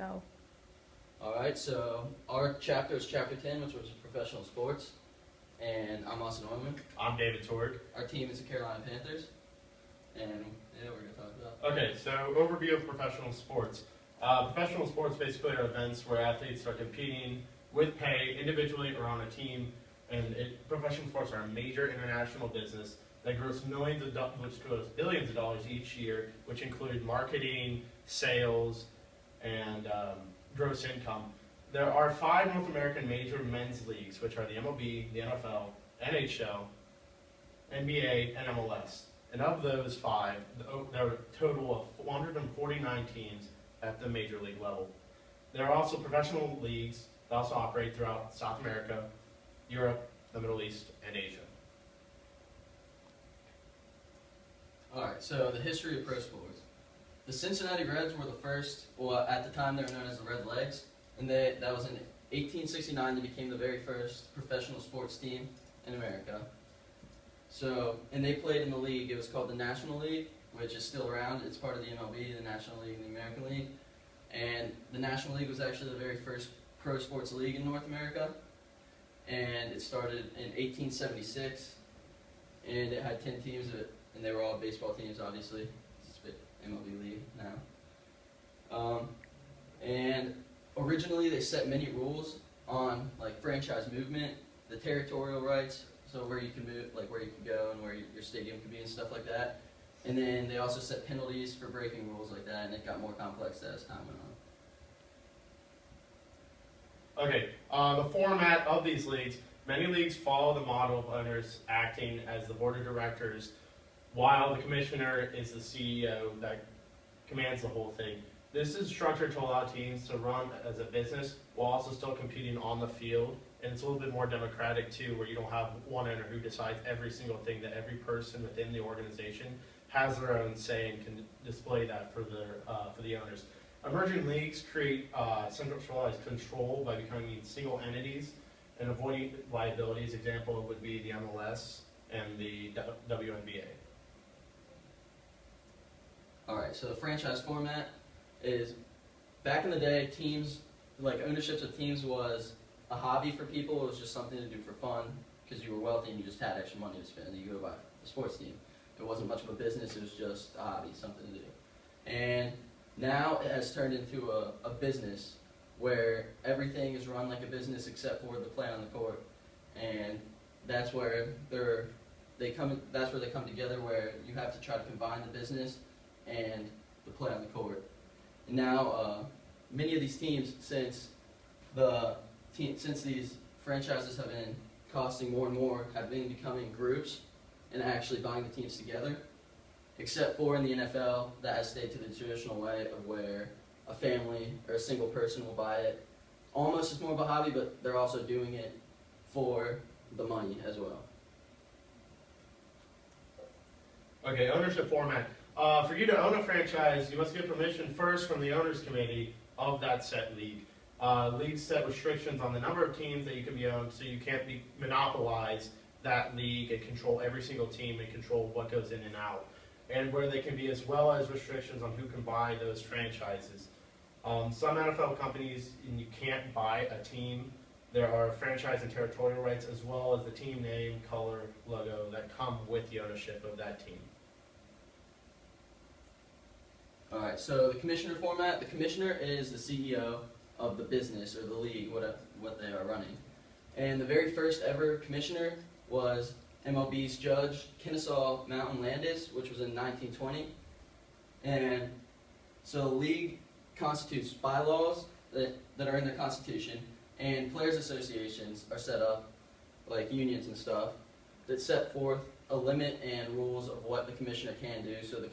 Go. Alright, so our chapter is Chapter 10, which was professional sports. And I'm Austin Norman. I'm David Torg. Our team is the Carolina Panthers. And yeah, we're going to talk about. Okay, so overview of professional sports. Professional sports basically are events where athletes are competing with pay individually or on a team. And professional sports are a major international business that grows billions of dollars each year, which include marketing, sales, and gross income. There are 5 North American major men's leagues, which are the MLB, the NFL, NHL, NBA, and MLS. And of those 5, there are a total of 149 teams at the major league level. There are also professional leagues that also operate throughout South America, Europe, the Middle East, and Asia. Alright, so the history of pro sports. The Cincinnati Reds were the first, well, at the time they were known as the Red Legs, and that was in 1869 they became the very first professional sports team in America. So, and they played in the league, it was called the National League, which is still around. It's part of the MLB, the National League and the American League. And the National League was actually the very first pro sports league in North America. And it started in 1876, and it had 10 teams, and they were all baseball teams, obviously. It's a MLB league now. And originally they set many rules on like franchise movement, the territorial rights, so where you can move, like where you can go and where your stadium can be and stuff like that. And then they also set penalties for breaking rules like that, and it got more complex as time went on. Okay, the format of these leagues. Many leagues follow the model of owners acting as the board of directors, while the commissioner is the CEO that commands the whole thing. This is structured to allow teams to run as a business while also still competing on the field. And it's a little bit more democratic too, where you don't have one owner who decides every single thing, that every person within the organization has their own say and can display that for the owners. Emerging leagues create centralized control by becoming single entities and avoiding liabilities. Example would be the MLS and the WNBA. Alright, so the franchise format is, back in the day, teams, like ownerships of teams was a hobby for people. It was just something to do for fun because you were wealthy and you just had extra money to spend and you go buy a sports team. It wasn't much of a business, it was just a hobby, something to do. And now it has turned into a business where everything is run like a business except for the play on the court. And that's where they come together, where you have to try to combine the business and the play on the court. And now many of these teams, since these franchises have been costing more and more, have been becoming groups and actually buying the teams together, except for in the NFL, that has stayed to the traditional way of where a family or a single person will buy it. Almost as more of a hobby, but they're also doing it for the money as well. Okay, ownership format. For you to own a franchise, you must get permission first from the owners committee of that set league. Leagues set restrictions on the number of teams that you can be owned, so you can't monopolize that league and control every single team and control what goes in and out. And where they can be, as well as restrictions on who can buy those franchises. Some NFL companies, you can't buy a team. There are franchise and territorial rights, as well as the team name, color, logo that come with the ownership of that team. Alright, so the commissioner format. The commissioner is the CEO of the business or the league, what they are running. And the very first ever commissioner was MLB's Judge Kennesaw Mountain Landis, which was in 1920. And so the league constitutes bylaws that are in their constitution, and players' associations are set up, like unions and stuff, that set forth a limit and rules of what the commissioner can do. So the